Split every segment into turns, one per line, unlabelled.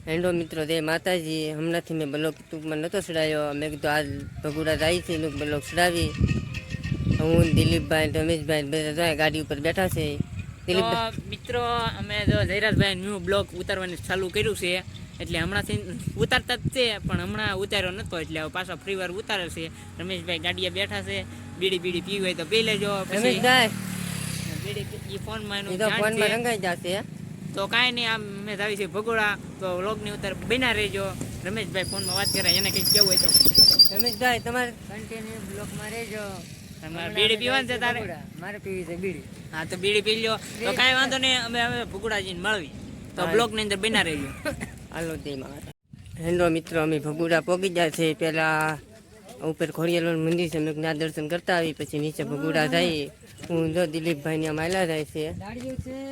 હેન્ડો મિત્રો જય માતાજી. હમણાંથી મેં બ્લોક યુટ્યુબમાં નહોતો ચડાવ્યો. મેં કીધું આ ભગુડા જાય છે એનું બ્લોક ચડાવી. હું દિલીપભાઈ રમેશભાઈ બધા ગાડી ઉપર બેઠા છે.
તો મિત્રો અમે જો જયરાજભાઈ ન્યૂ બ્લોગ ઉતારવાનું ચાલુ કર્યું છે, એટલે હમણાંથી ઉતારતા જ છે, પણ હમણાં ઉતાર્યો નતો એટલે હવે પાછા ફ્રી વાર ઉતારે છે. રમેશભાઈ ગાડીએ બેઠા છે, બીડી પીવી હોય તો પી લેજો.
રમેશભાઈ
બીડી ફોનમાં
રંગાઈ જશે.
તો કાંઈ નહીં, આમ મેં આવી છે ભગોડા, તો વ્લોગની ઉતાર બના રહેજો. રમેશભાઈ ફોનમાં વાત કરે, એને કંઈક કેવું હોય તો.
રમેશભાઈ તમારે
કન્ટિન્યુ બ્લોકમાં રહેજો.
તમારે બીડી પીવાની છે તારે?
મારે પીવી છે બીડી.
હા તો બીડી પી લો, તો કાંઈ વાંધો નહીં. અમે ભગુડાજીને મળવી, તો બ્લોગની અંદર બના રહેજો.
હાલો તેમાં હેન્ડો મિત્રો અમે ભગુડા પહોંચી જાય છે. પહેલાં ઉપર ખોડિયાલનું મંદિર છે, મેં ત્યાં દર્શન કરતા આવી, પછી નીચે ભગુડા જઈએ. હું જો દિલીપભાઈની માયલા જાય છે.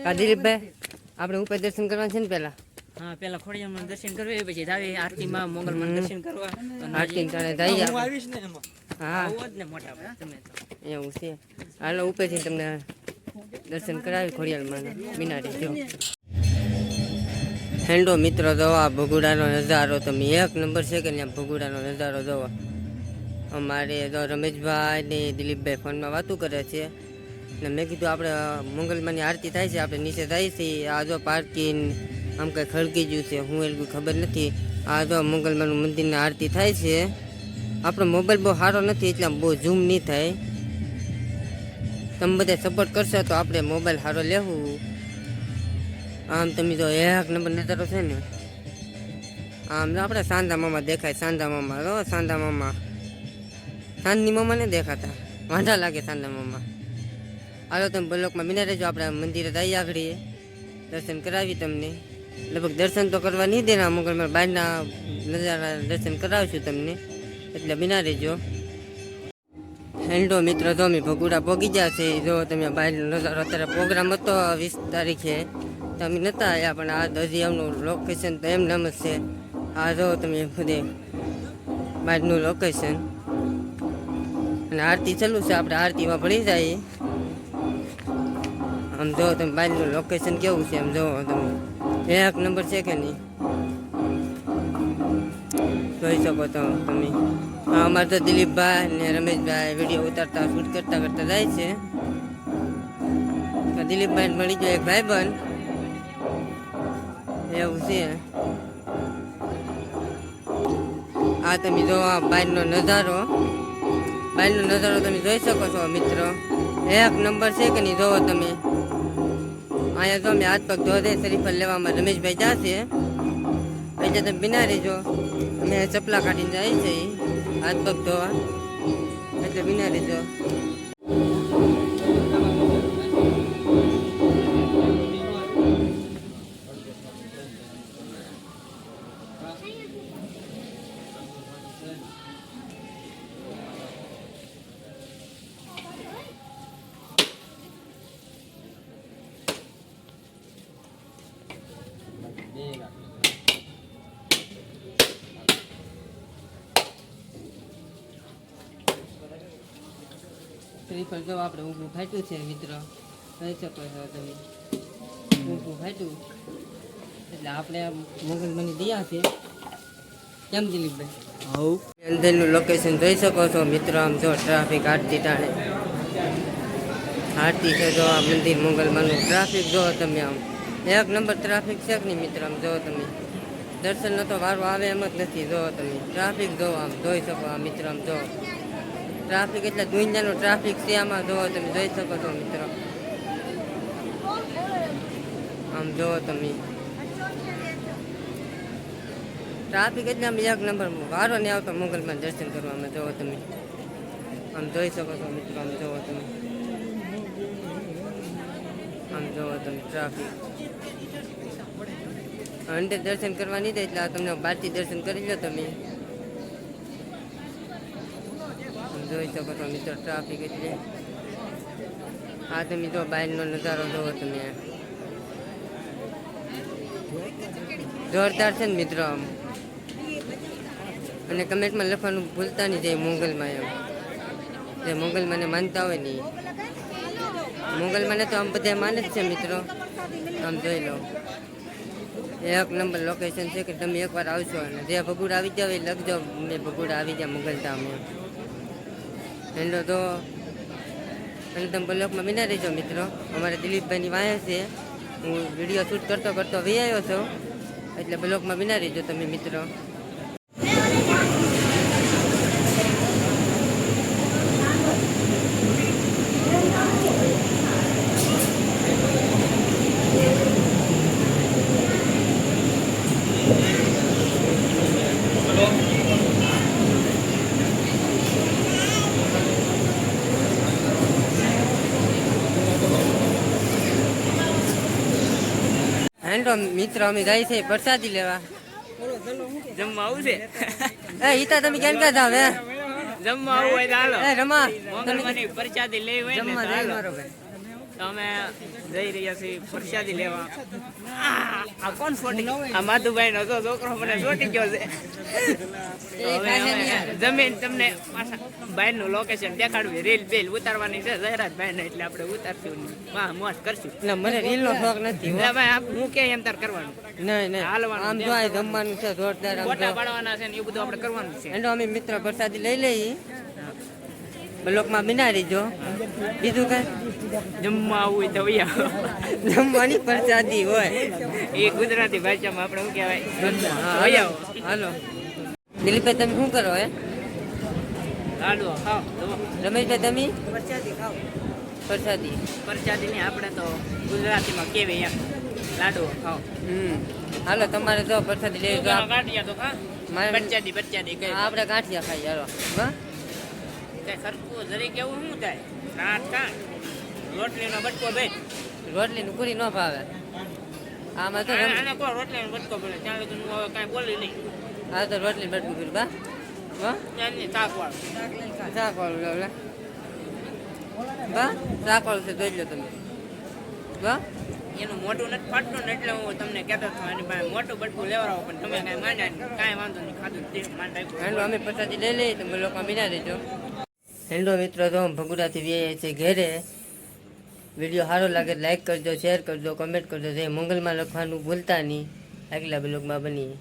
કા દિલીપભાઈ આપણે ઉપર દર્શન કરવાનું છે ને પહેલાં?
હા, પેલા ખોડિયારમાં દર્શન કરવા, પછી જાવી આરતીમાં મોગલમાં દર્શન કરવા.
આરતી તાણે જઈએ. હા
ને મોટા તમે તો
એવું છે. હાલો ઉપરથી તમને દર્શન કરાવી ખોડિયાલમાં બિનારી જો. હેન્ડો મિત્રો જોવા ભગુડાનો નજારો તમે એક નંબર છે કે ત્યાં ભગુડાનો નજારો જોવા. અમારે તો રમેશભાઈ ને દિલીપભાઈ ફોનમાં વાતું કરે છે ને મેં કીધું આપણે મંગલમાંની આરતી થાય છે, આપણે નીચે જાય છીએ. આ જો પાર્કિંગ આમ કંઈ ખડકી ગયું છે, હું એટલું ખબર નથી. આ જો મંગલમાંનું મંદિરની આરતી થાય છે. આપણો મોબાઈલ બહુ સારો નથી એટલે બહુ ઝૂમ નહીં થાય. તમે બધા સપોર્ટ કરશો તો આપણે મોબાઈલ સારો લેવું. આમ તમે જો એક નંબર નજારો છે ને. આમ જો આપણે સાંધા મામા દેખાય. સાંધા મામા જો સાંધા મામા, સાંજની મામા ને દેખાતા, વાંઢા લાગે સાંધા મામા. હાલો તમે બ્લોકમાં બિના રહેજો. આપણે મંદિરે જઈએ, આગળ દર્શન કરાવી તમને. લગભગ દર્શન તો કરવા નહીં દેના, મંગળમાં બહારના નજારા દર્શન કરાવીશું તમને, એટલે બિના રહેજો. હેન્ડો મિત્રો જો અમે ભગુડા પહોંચી ગયા છે. જો તમે બહારનો નજારો, અત્યારે પ્રોગ્રામ હતો 20 તારીખે, તો અમે નહોતા આવ્યા, પણ આ હજી એમનું લોકેશન તો એમ નામ જ છે. આ જો તમે ખુદે બહારનું લોકેશન, અને આરતી ચાલુ છે. આપણે આરતીમાં ભળી જાય. આમ જો તમે બહારનું લોકેશન કેવું છે, આમ જોવો તમે એક નંબર છે કે નહીં, જોઈ શકો તો તમે. અમારે તો દિલીપભાઈ ને રમેશભાઈ વિડીયો ઉતારતા શૂટ કરતા જાય છે. દિલીપભાઈ મળી ગયો એક ભાઈબંધ, એવું છે. આ તમે જો આ બહારનો નજારો, બહારનો નજારો તમે જોઈ શકો છો મિત્રો, એક નંબર છે કે નહીં, જોવો તમે. અહીંયા જો અમે હાથ પગ ધોધે શરીફળ લેવામાં રમેશભાઈ જશે, એટલે તમે બિના રહેજો. અમે ચપલા કાઢીને જાય છે હાથ પગ ધોવા, એટલે બિના રહેજો. શ્રીફળ જો આપણે ઊભું ફાટ્યું છે મિત્રો, કહી શકો છો તમે. ઊભું ફાટ્યું એટલે આપણે મોગલમાંની દયા છે. કેમ દિલીપભાઈ? અંદરનું લોકેશન જોઈ શકો છો મિત્રો. આમ જો ટ્રાફિક આરતી ટાણે આરતી છે. જો આ મંદિર મોગલમાંનું ટ્રાફિક જો તમે, આમ એક નંબર ટ્રાફિક છે કે નહીં મિત્રો. આમ જો તમે દર્શનનો તો વારો આવે એમ જ નથી. જો તમે ટ્રાફિક જો આમ જોઈ શકો. આ મિત્રો આમ જો ટ્રાફિક એટલે દુનિયાનો ટ્રાફિક છે. આમાં જોવો તમે જોઈ શકો છો મિત્રો. આમ જોવો તમે ટ્રાફિક એટલે આમ એક નંબર વારો નહીં આવતો મોગલમાં દર્શન કરવામાં. જોવો તમે આમ જોઈ શકો છો મિત્રો. આમ જોવો તમે, આમ જોવો તમે ટ્રાફિક. અંદર દર્શન કરવા નહીં દે એટલે આ તમને બહારથી દર્શન કરી લો તમે. જોઈ શકો છો મિત્રો ટ્રાફિક એટલે. આ તમે જો બહારનો નજારો જોવો તમે, જોરદાર છે ને મિત્રો. આમ અને કમેન્ટમાં લખવાનું ભૂલતા નહીં જાય મોગલમાં, એમ જે મોગલમાંને માનતા હોય નહીં. મોગલમાંને તો આમ બધા માને જ છે મિત્રો. આમ જોઈ લો એક નંબર લોકેશન છે કે તમે એકવાર આવશો અને જે ભગુડા આવી જાવ એ લખજો મેં ભગુડા આવી જાય મોગલધામ એમ. હેલો તો અને તમે બ્લોકમાં બિના રહેજો મિત્રો. અમારે દિલીપભાઈની વાંહે છે, હું વિડીયો શૂટ કરતો કરતો વી આવ્યો છું, એટલે બ્લોકમાં બિના રહેજો તમે મિત્રો. હેલો મિત્રો અમે જાય છે પ્રસાદી લેવા.
જમવા આવું છે
એ ઈતા તમે કેમ ક્યાં જાવ હે
જમવા આવું હોય તો હાલો.
એ રમા
મોગલમાંની પ્રસાદી લેવી હોય ને
જમવા
તો
જાય
હાલો.
મારો ભાઈ.
તો અમે જઈ રહ્યા છીએ પ્રસાદી લેવા. આ કોણ છોટી? આ માધુભાઈ નો છોકરો મને છોટી ગયો છે. તો હવે અમે જમીન તમને પાછા ભાઈનું લોકેશન દેખાડવી, રીલ બેલ ઉતારવાની છે જયરાજભાઈ ને, એટલે આપણે ઉતારશું, વાહ મોજ કરશું.
ના મને રીલ નો શોખ નથી હો.
એટલે ભાઈ હું કે એમ તાર કરવાનું,
નહીં નહીં
હાલવાનું.
આમ જો આ જમવાનું છે જોરદાર. આમ
ફોટા
જો
પાડવાના છે ને એ બધું આપણે કરવાનું છે.
હેલો અમે મિત્ર પ્રસાદી લઈ લઈએ, બ્લોકમાં બિના રહીજો. બીજું કઈ
જમવા આવું હોય તો વહી આવો.
જમવાની પ્રસાદી હોય.
એ ગુજરાતી ભાષામાં આપણે શું કહેવાય,
હા,
વહી આવો.
હાલો દિલીપભાઈ તમે શું કરો હે?
લાડવો ખાઓ તો
રમેશભાઈ તમે
પ્રસાદી ખાવ.
પ્રસાદી.
પ્રસાદી નહીં, આપણે તો ગુજરાતીમાં કેવી એમ લાડવો ખાઓ.
હાલો તમારે જો પ્રસાદી લેવી તો
ગાંઠિયા તો ખા.
મારે
પ્રસાદી કઈ
આપણે ગાંઠિયા ખાઈ હાલો. હા
કઈ ખર્ચું જરી કેવું શું થાય? રાત કા રોટલીનો બટકો ભાઈ,
રોટલીની પૂરી ન ભાવે આમાં તો
આને કહો રોટલીનો બટકો પડે, ત્યાં લગી હું હવે કાંઈ બોલી નહીં.
આ તો રોટલી બટકું પીરું બા. હા
ત્યાંની તાકવાળ
શાકવાળું લો લે બા. શાકવાળું છે જોઈ લો તમે બા.
એનું મોટું નથી ફાટતું ને, એટલે હું તમને કહેતો હતો એની પાસે મોટું બટકું લેવડાવો, પણ તમે કાંઈ માંડ્યા કાંઈ વાંધો નહીં, ખાધું તે માંડ
હેલો અમે પ્રસાદી લઈ લઈએ તમે લોકો બિના રહેજો. હેલો મિત્રો તો ભગુડાથી વ્યાય છે ઘેરે. વિડીયો સારો લાગે લાઈક કરજો, શેર કરજો, કમેન્ટ કરજો. જે મંગલમાં લખવાનું ભૂલતા નહીં. આગલા બ્લોગમાં બનીએ.